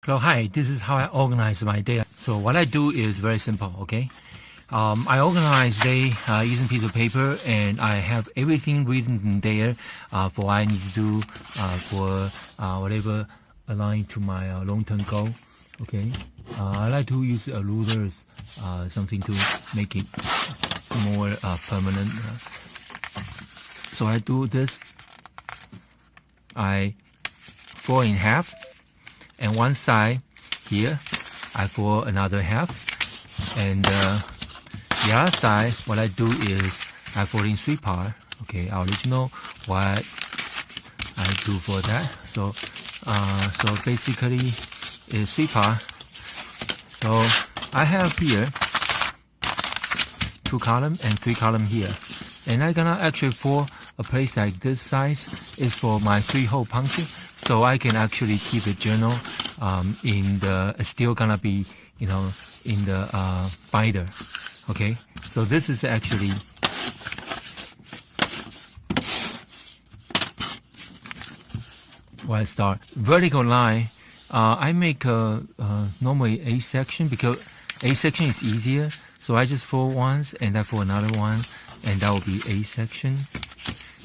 Hello, hi. This is how I organize my day. So what I do is very simple, okay? I organize day using piece of paper, and I have everything written in there for what I need to do for whatever align to my long-term goal, okay? I like to use rulers, something to make it more permanent. So I do this. I fold in half, and one side here I fold another half, and the other side what I do is I fold in three parts. Okay, I'll let you know what I do for that. So basically it's three parts. So I have here 2 columns and 3 columns here, and I'm gonna actually fold a place like this size is for my 3-hole puncture, so I can actually keep a journal in the still gonna be in the binder. Okay, so this is actually where I start. Vertical line, I make normally A section because A section is easier. So I just fold once and I fold another one, and that will be A section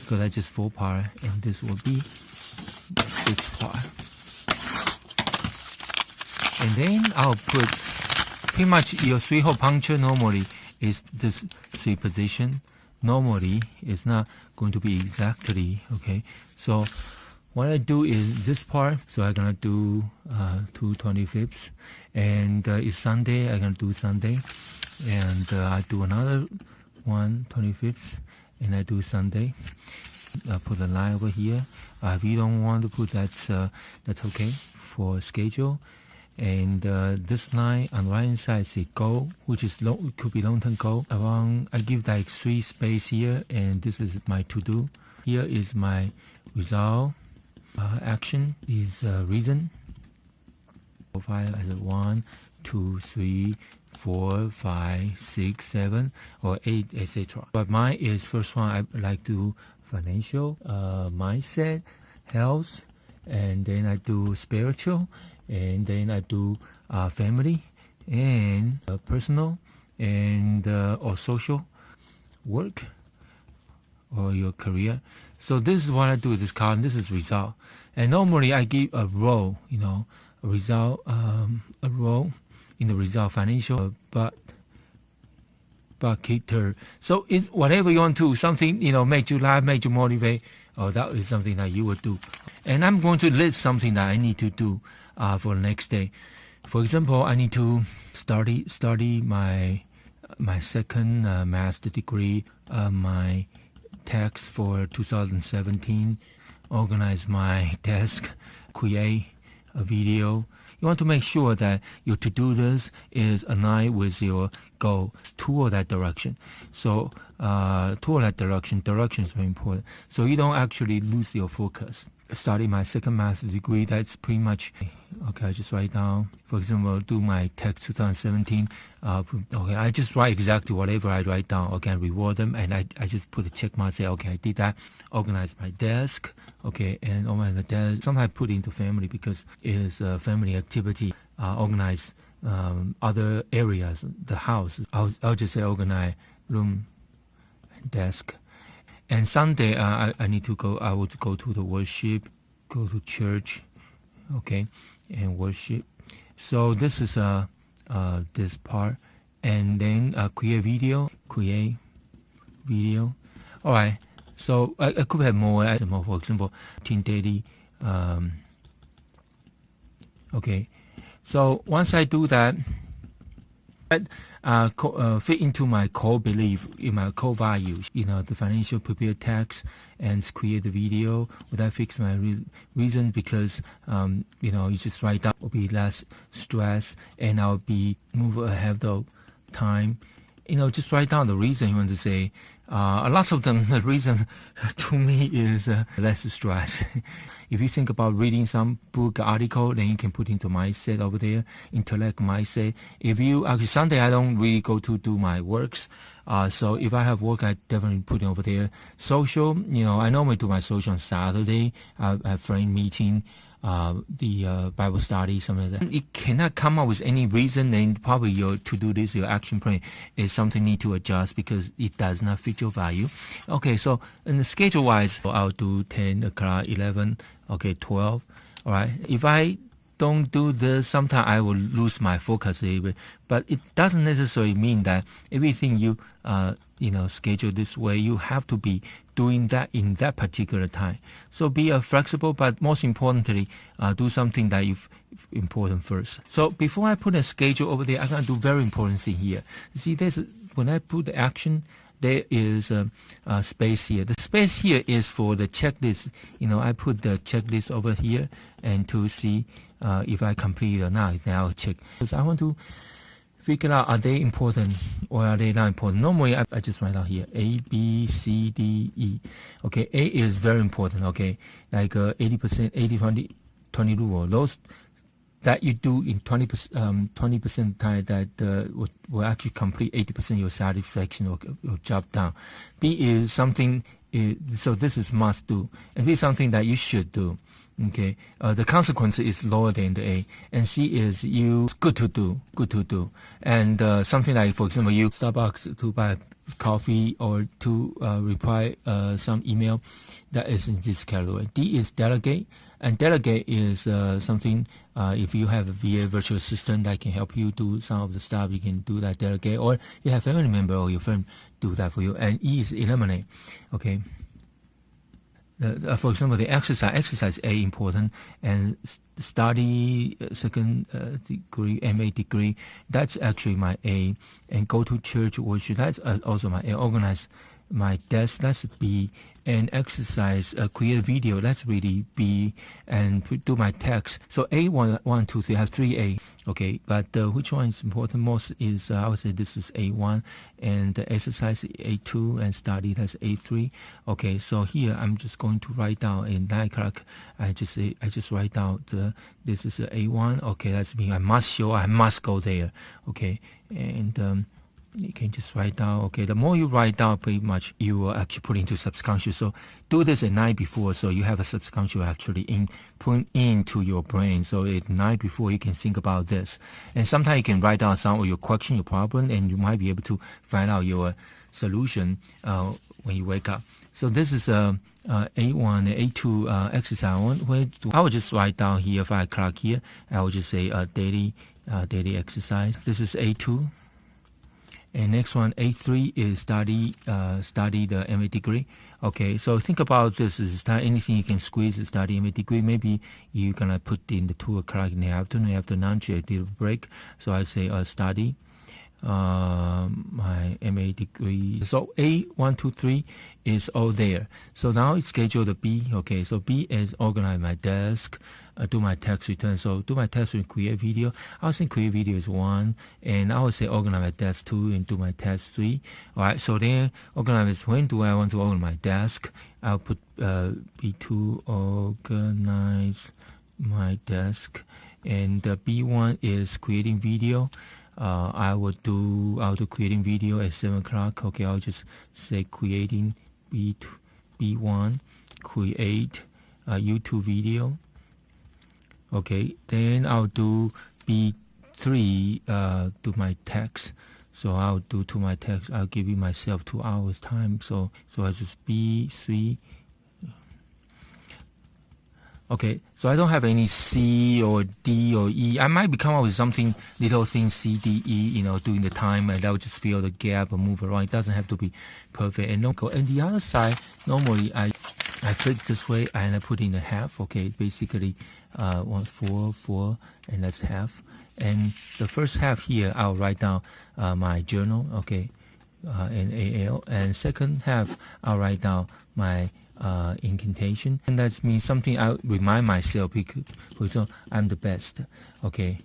because I just fold part, and this will be 6 part. And then I'll put pretty much your 3-hole puncture normally is this 3 position. Normally it's not going to be exactly, okay? So what I do is this part, so I'm gonna do 2 25ths, and it's Sunday, I'm gonna do Sunday, and I do another 1 25ths, and I do Sunday. I put a line over here. If you don't want to put that's okay for schedule. And this line on the right hand side is a goal, which is it could be long-term goal. Around I give like 3 space here, and this is my to-do. Here is my result. Action is reason. 5 as 1, 2, 3, 4, 5, 6, 7, or 8, etc. But mine is first one. I like to financial, mindset, health, and then I do spiritual, and then I do family and personal and or social, work, or your career. So this is what I do with this column. This is result, and normally I give a row, a result, a row in the result financial, but cater. So it's whatever you want to, something make you laugh, make you motivate. Oh, that is something that you would do. And I'm going to list something that I need to do for the next day. For example, I need to study my second master degree, my text for 2017, organize my desk, create a video. You want to make sure that your to-do list is aligned with your goal toward that direction. So toward that direction is very important. So you don't actually lose your focus. Studying my second master's degree, that's pretty much, okay, I just write down, for example, do my text 2017, okay, I just write exactly whatever I write down, okay, I reward them, and I just put a check mark, say, okay, I did that, organize my desk, okay, and organize the desk, sometimes I put into family because it is a family activity, organize other areas, the house, I'll just say organize room and desk. And Sunday, I need to go. I would go to the worship, go to church, okay, and worship. So this is this part, and then create video. All right. So I could have more. For example, Team Daily. Okay. So once I do that, fit into my core belief, in my core values, the financial prepare tax and create the video. Would I fix my reason? Because you just write down, will be less stress, and I'll be have the time. Just write down the reason you want to say. A lot of them, the reason to me is less stress. If you think about reading some book article, then you can put into mindset over there, intellect mindset. If you actually Sunday, I don't really go to do my works. So if I have work, I definitely put it over there. Social, I normally do my social on Saturday. I have friend meeting. the Bible study, something like that. It cannot come up with any reason, and probably your to-do list, your action plan is something need to adjust because it does not fit your value. Okay, so in the schedule-wise, I'll do 10 o'clock, 11, okay, 12. All right. If I don't do this, sometimes I will lose my focus a little bit. But it doesn't necessarily mean that everything you schedule this way, you have to be doing that in that particular time. So be flexible, but most importantly, do something that is important first. So before I put a schedule over there, I'm going to do very important thing here. See, when I put the action, there is a space here. The space here is for the checklist. I put the checklist over here and to see if I complete it or not. Now I'll check. Because I want to figure out, are they important or are they not important? Normally, I just write out here, A, B, C, D, E. Okay, A is very important, okay? Like 80%, 80-20 rule. Those that you do in 20% time that will actually complete 80% of your satisfaction or job done. B is something, so this is must do. And B is something that you should do. Okay, the consequence is lower than the A, and C is good to do, and something like, for example, you Starbucks to buy coffee or to reply some email, that is in this category. D is delegate, and delegate is something if you have a VA virtual assistant that can help you do some of the stuff, you can do that delegate, or you have a family member or your friend do that for you. And E is eliminate. Okay. For example, the exercise A important, and study second degree, MA degree, that's actually my A, and go to church worship, that's also my A. Organize my desk, that's B, and exercise, create a video, that's really B, and do my text. So A, 1, 2, 3, I have 3A. Okay, but which one is important most is, I would say this is A1, and the exercise A2, and study, that's A3. Okay, so here I'm just going to write down in 9 o'clock, I just write down this is A1. Okay, that's me, I must go there. Okay, and you can just write down. Okay, the more you write down, pretty much you will actually put into subconscious. So do this at night before, so you have a subconscious actually put into your brain. So at night before, you can think about this, and sometimes you can write down some of your question, your problem, and you might be able to find out your solution when you wake up. So this is A1 and A2 exercise. I will just write down here 5 o'clock here. I will just say daily exercise. This is A2. And next one, A3 is study the MA degree. Okay, so think about this. Is not anything you can squeeze to study MA degree. Maybe you're going to put in the 2 o'clock in the afternoon after lunch, a little break. So I say study my MA degree. So A, 1, 2, 3 is all there. So now it's scheduled the B. Okay, so B is organize my desk, do my tax return. So do my tax return, create video. I would say create video is 1, and I would say organize my desk 2 and do my tax 3. All right, so then organize, when do I want to organize my desk? I'll put B2, organize my desk, and B1 is creating video. I'll do creating video at 7 o'clock. Okay, I'll just say creating B1, create YouTube video. Okay, then I'll do B3, do my text. So I'll do to my text, I'll give you myself 2 hours time. So I just B3. Okay, so I don't have any C or D or E. I might come up with something, little thing C, D, E, during the time, and I would just fill the gap or move around. It doesn't have to be perfect. And the other side, normally I flip this way and I put in a half. Okay, basically 1, 4, 4, and that's half. And the first half here, I'll write down my journal. Okay, and AL. And second half, I'll write down my incantation, and that means something I remind myself, because, for example, I'm the best. Okay,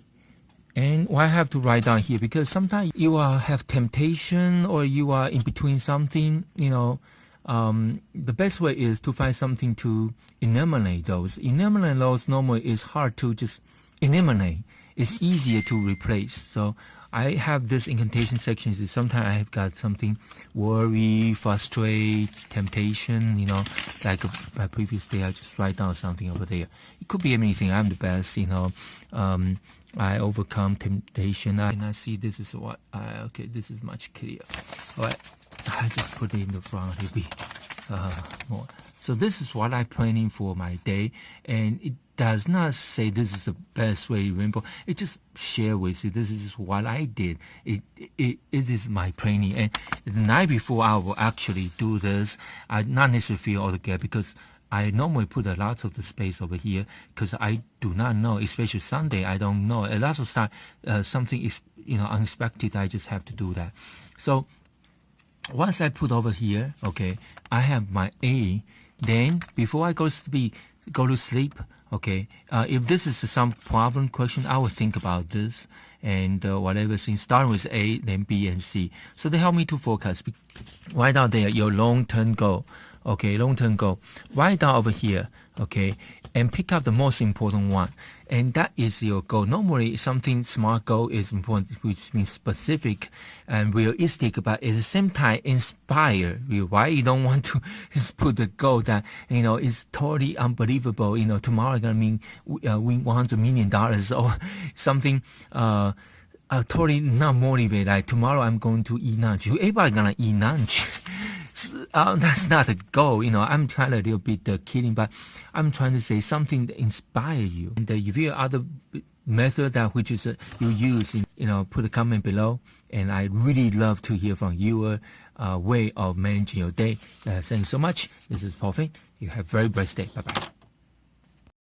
and why I have to write down here? Because sometimes you have temptation, or you are in between something. The best way is to find something to eliminate those. Eliminate those normally is hard to just eliminate. it's easier to replace. So I have this incantation sections. Sometimes I have got something worry, frustrate, temptation, like my previous day, I just write down something over there. It could be anything. I'm the best, I overcome temptation. And I see this is what, okay, this is much clearer. All right, I just put it in the front, it'll be more. So this is what I'm planning for my day, and it does not say this is the best way to rainbow. It just share with you, this is what I did. It is my planning, and the night before I will actually do this. I not necessarily feel all together because I normally put a lot of the space over here because I do not know, especially Sunday, I don't know. A lot of time, something is unexpected, I just have to do that. So once I put over here, okay, I have my A. Then before I go to sleep, okay, if this is some problem question, I will think about this and whatever thing starting with A, then B and C. So they help me to focus. Write down there your long-term goal. Okay, long-term goal. Write down over here, okay, and pick up the most important one. And that is your goal. Normally, something smart goal is important, which means specific and realistic, but at the same time, inspire you. Why you don't want to just put the goal that, is totally unbelievable. Tomorrow I'm going to win $100 million or something, totally not motivated. Like tomorrow I'm going to eat lunch. Everybody going to eat lunch. That's not a goal, I'm trying a little bit kidding, but I'm trying to say something that inspire you. And if you have other method that which is you use, put a comment below. And I really love to hear from your way of managing your day. Thank you so much. This is Paul Feng. You have a very blessed day. Bye bye.